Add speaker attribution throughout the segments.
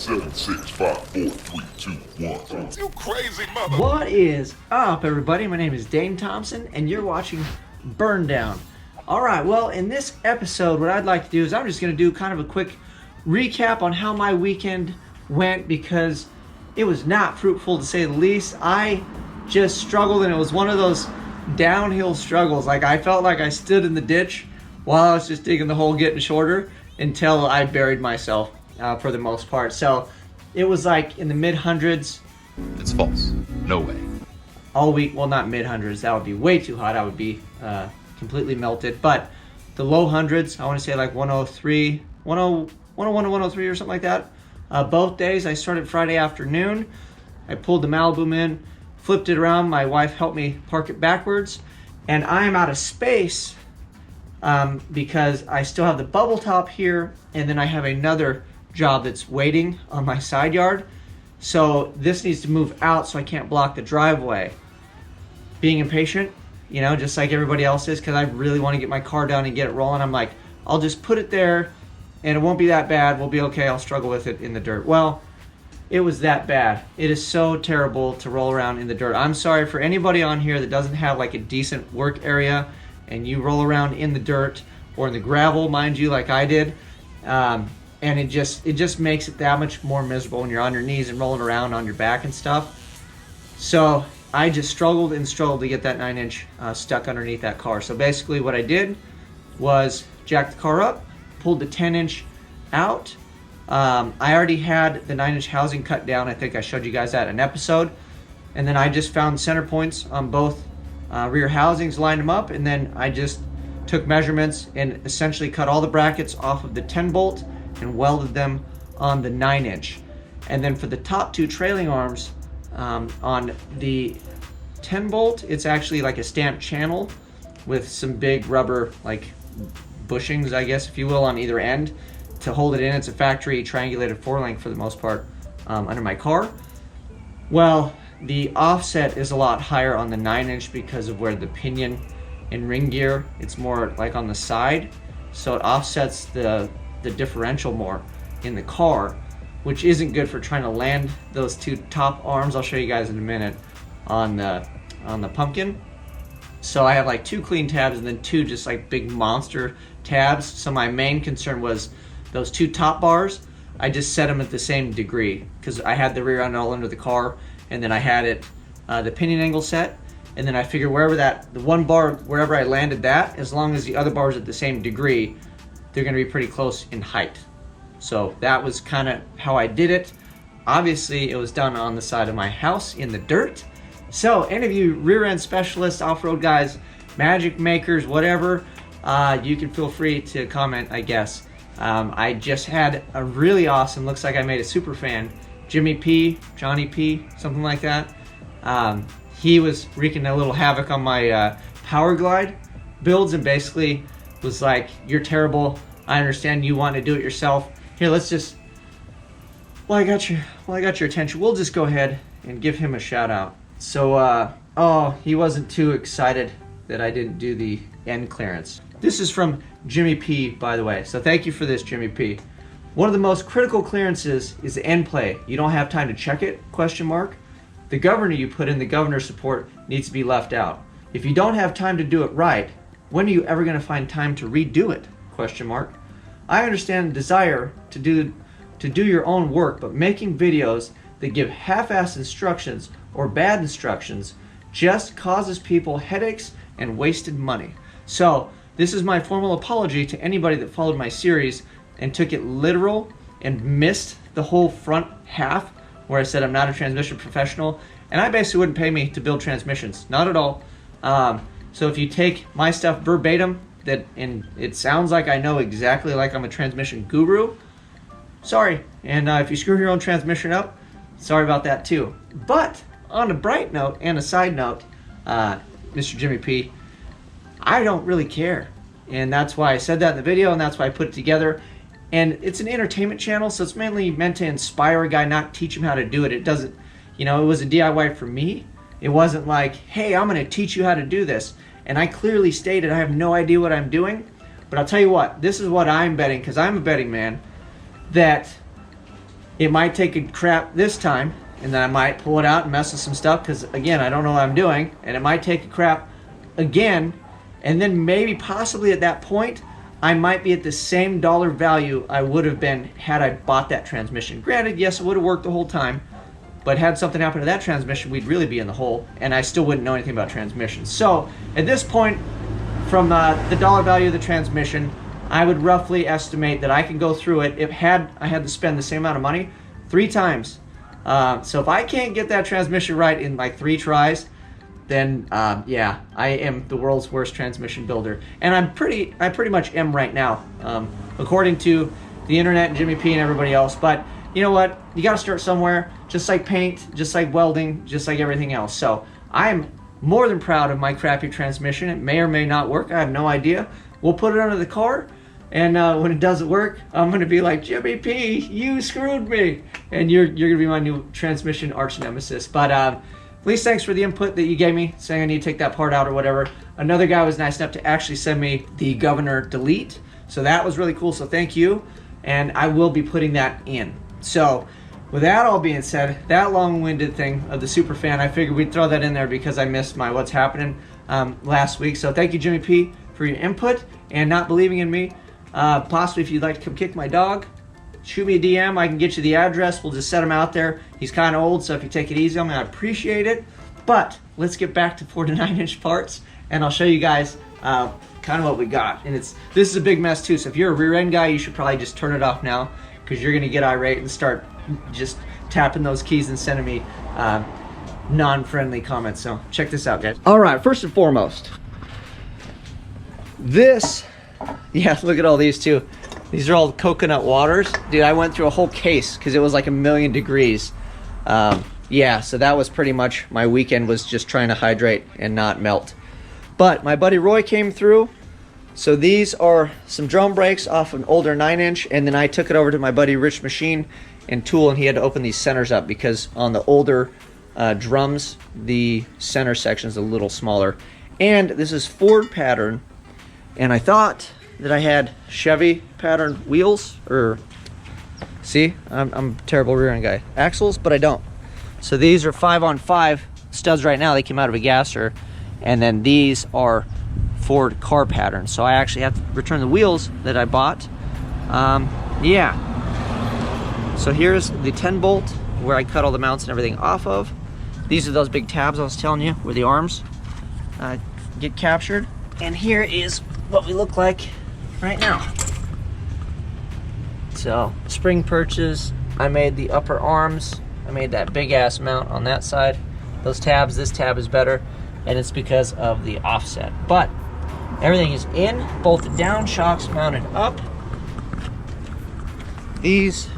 Speaker 1: 7, 6, 5, 4, 3, 2, 1. You crazy mother.
Speaker 2: What is up, everybody? My name is Dane Thompson, and you're watching Burndown. Alright, well, in this episode, what I'd like to do is I'm just going to do kind of a quick recap on how my weekend went, because it was not fruitful, to say the least. I just struggled, and it was one of those downhill struggles. Like, I felt like I stood in the ditch while I was just digging the hole, getting shorter, until I buried myself for the most part. So it was like in the mid-hundreds.
Speaker 3: It's false. No way.
Speaker 2: All week. Well, not mid-hundreds. That would be way too hot. I would be completely melted. But the low hundreds, I want to say like 103, 101 to 103 or something like that. Both days. I started Friday afternoon. I pulled the Maliboom in, flipped it around. My wife helped me park it backwards. And I am out of space because I still have the bubble top here, and then I have another job that's waiting on my side yard. So this needs to move out so I can't block the driveway. Being impatient, you know, just like everybody else is, because I really want to get my car down and get it rolling. I'm like, I'll just put it there and it won't be that bad. We'll be okay. I'll struggle with it in the dirt. Well, it was that bad. It is so terrible to roll around in the dirt. I'm sorry for anybody on here that doesn't have like a decent work area and you roll around in the dirt or in the gravel, mind you, like I did. And it just makes it that much more miserable when you're on your knees and rolling around on your back and stuff. So I just struggled to get that 9-inch stuck underneath that car. So basically what I did was jack the car up, pulled the 10-inch out. I already had the 9-inch housing cut down. I think I showed you guys that in an episode. And then I just found center points on both rear housings, lined them up, and then I just took measurements and essentially cut all the brackets off of the 10 bolt and welded them on the 9-inch. And then for the top two trailing arms, on the 10 bolt, it's actually like a stamped channel with some big rubber like bushings, I guess if you will, on either end to hold it in. It's a factory triangulated 4-link for the most part under my car. Well, the offset is a lot higher on the 9-inch because of where the pinion and ring gear, it's more like on the side, so it offsets the differential more in the car, which isn't good for trying to land those two top arms. I'll show you guys in a minute on the pumpkin. So I have like 2 clean tabs and then 2 just like big monster tabs. So my main concern was those 2 top bars. I just set them at the same degree because I had the rear end all under the car, and then I had it the pinion angle set, and then I figured the one bar, wherever I landed that, as long as the other bar is at the same degree, they're going to be pretty close in height. So that was kind of how I did it. Obviously, it was done on the side of my house in the dirt. So any of you rear end specialists, off-road guys, magic makers, whatever, you can feel free to comment, I guess. I just had a really awesome, looks like I made a super fan, Johnny P, something like that. He was wreaking a little havoc on my Power Glide builds and basically was like, you're terrible. I understand you want to do it yourself. Here, let's just, I got your attention, we'll just go ahead and give him a shout out. So, he wasn't too excited that I didn't do the end clearance. This is from Jimmy P, by the way. So thank you for this, Jimmy P. One of the most critical clearances is the end play. You don't have time to check it, ? The governor you put in the governor support needs to be left out. If you don't have time to do it right, when are you ever going to find time to redo it? ? I understand the desire to do your own work, but making videos that give half-assed instructions or bad instructions just causes people headaches and wasted money. So this is my formal apology to anybody that followed my series and took it literal and missed the whole front half where I said I'm not a transmission professional, and I basically wouldn't pay me to build transmissions, not at all. So if you take my stuff verbatim, and it sounds like I know exactly like I'm a transmission guru, sorry. And if you screw your own transmission up, sorry about that too. But on a bright note and a side note, Mr. Jimmy P, I don't really care. And that's why I said that in the video, and that's why I put it together. And it's an entertainment channel, so it's mainly meant to inspire a guy, not teach him how to do it. It doesn't, it was a DIY for me. It wasn't like, hey, I'm going to teach you how to do this. And I clearly stated I have no idea what I'm doing. But I'll tell you what, this is what I'm betting, because I'm a betting man, that it might take a crap this time, and then I might pull it out and mess with some stuff because, again, I don't know what I'm doing, and it might take a crap again, and then maybe possibly at that point I might be at the same dollar value I would have been had I bought that transmission. Granted, yes, it would have worked the whole time, but had something happen to that transmission, we'd really be in the hole, and I still wouldn't know anything about transmissions. So at this point, from the dollar value of the transmission, I would roughly estimate that I can go through it if I had to spend the same amount of money 3 times. So if I can't get that transmission right in like 3 tries, then yeah, I am the world's worst transmission builder, and I pretty much am right now, according to the internet and Jimmy P and everybody else. But you know what? You got to start somewhere. Just like paint, just like welding, just like everything else. So I'm more than proud of my crappy transmission. It may or may not work. I have no idea. We'll put it under the car, and when it doesn't work, I'm gonna be like, Jimmy P, you screwed me, and you're gonna be my new transmission arch nemesis. But at least thanks for the input that you gave me, saying I need to take that part out or whatever. Another guy was nice enough to actually send me the governor delete, so that was really cool. So thank you, and I will be putting that in. So with that all being said, that long-winded thing of the super fan, I figured we'd throw that in there because I missed my what's happening last week. So thank you, Jimmy P, for your input and not believing in me. Possibly if you'd like to come kick my dog, shoot me a DM. I can get you the address. We'll just set him out there. He's kind of old, so if you take it easy on me, I appreciate it. But let's get back to 49-inch parts, and I'll show you guys kind of what we got. And this is a big mess too, so if you're a rear end guy, you should probably just turn it off now, because you're gonna get irate and start just tapping those keys and sending me non-friendly comments. So check this out, guys. All right, first and foremost, this, yeah, look at all these too. These are all coconut waters. Dude, I went through a whole case because it was like 1,000,000 degrees. Yeah, so that was pretty much my weekend, was just trying to hydrate and not melt. But my buddy Roy came through. So these are some drum brakes off an older 9-inch, and then I took it over to my buddy Rich Machine and Tool, and he had to open these centers up because on the older drums, the center section is a little smaller. And this is Ford pattern, and I thought that I had Chevy pattern wheels, or see, I'm a terrible rear end guy, axles, but I don't. So these are 5-on-5 studs right now. They came out of a gasser, and then these are Ford car pattern. So I actually have to return the wheels that I bought. Yeah. So here's the 10-bolt where I cut all the mounts and everything off of. These are those big tabs I was telling you where the arms get captured. And here is what we look like right now. So spring perches, I made the upper arms, I made that big ass mount on that side. Those tabs, this tab is better, and it's because of the offset. But everything is in, bolted down, shocks mounted up. These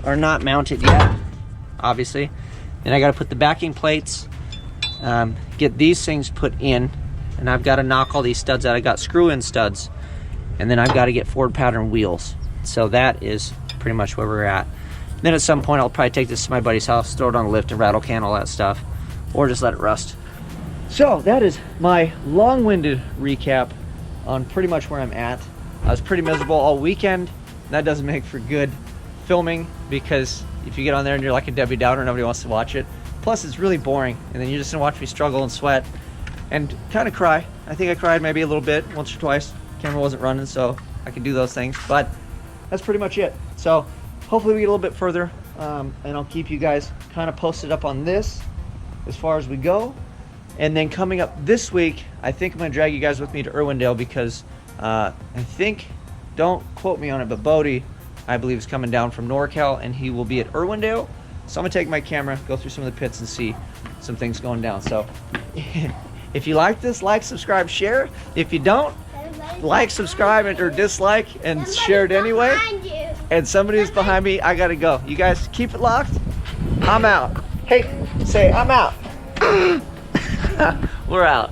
Speaker 2: are not mounted yet, obviously. And I gotta put the backing plates, get these things put in, and I've gotta knock all these studs out. I got screw-in studs, and then I've gotta get Ford pattern wheels. So that is pretty much where we're at. Then at some point I'll probably take this to my buddy's house, throw it on a lift and rattle can, all that stuff, or just let it rust. So that is my long-winded recap on pretty much where I'm at. I was pretty miserable all weekend. That doesn't make for good filming, because if you get on there and you're like a Debbie Downer, nobody wants to watch it. Plus it's really boring, and then you're just gonna watch me struggle and sweat and kind of cry. I think I cried maybe a little bit, once or twice. Camera wasn't running, so I could do those things, but that's pretty much it. So hopefully we get a little bit further, and I'll keep you guys kind of posted up on this as far as we go. And then coming up this week, I think I'm gonna drag you guys with me to Irwindale, because I think, don't quote me on it, but Bodie, I believe, is coming down from NorCal, and he will be at Irwindale. So I'm gonna take my camera, go through some of the pits and see some things going down. So if you like this, like, subscribe, share. If you don't, like, subscribe, or dislike, and share it anyway. And somebody is behind me. I gotta go. You guys keep it locked. I'm out. Hey, say I'm out. We're out.